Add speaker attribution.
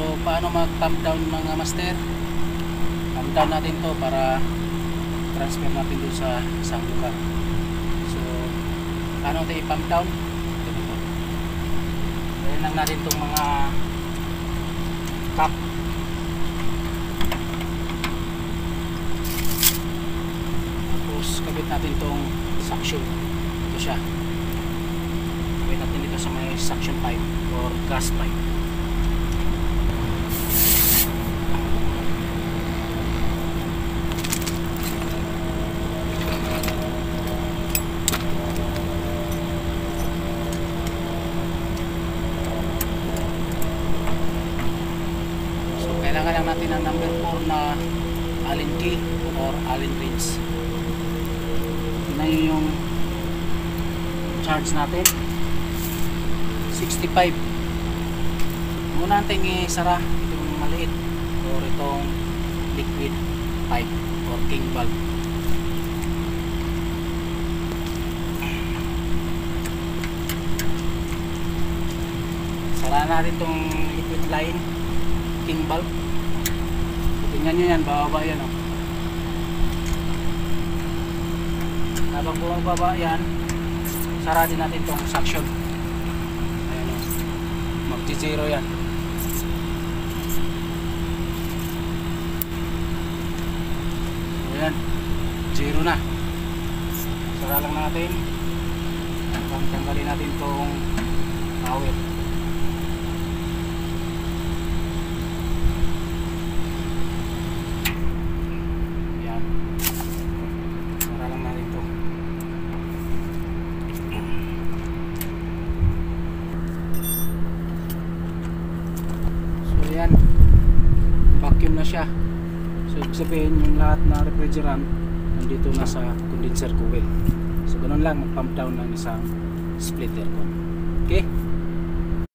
Speaker 1: So paano mag-pump down mga master? Pump down natin to para transfer natin doon sa isang lugar. So paano natin i-pump down? Ganito. Ayan lang natin itong mga cap. Tapos kabit natin itong suction. Ito siya. Kabit natin dito sa may suction pipe or gas pipe. Kailangan lang natin ang number 4 na Allen key or Allen wrench. Tingnan nyo yung charge natin 65. Muna natin isara itong maliit or itong liquid pipe or king valve. Sara natin itong liquid line king valve. Tingnan nyo yan, bababa yan oh. Habang bumababa yan, sara din natin itong suction. Ayan o, magti-zero yan. Ayan, zero na. Sara lang natin. Tanggalin natin itong power. Ayan, vacuum na siya. So ibig sabihin yung lahat na refrigerant nandito na sa condenser coil. So ganun lang mag-pump down ng isang split aircon. Okay.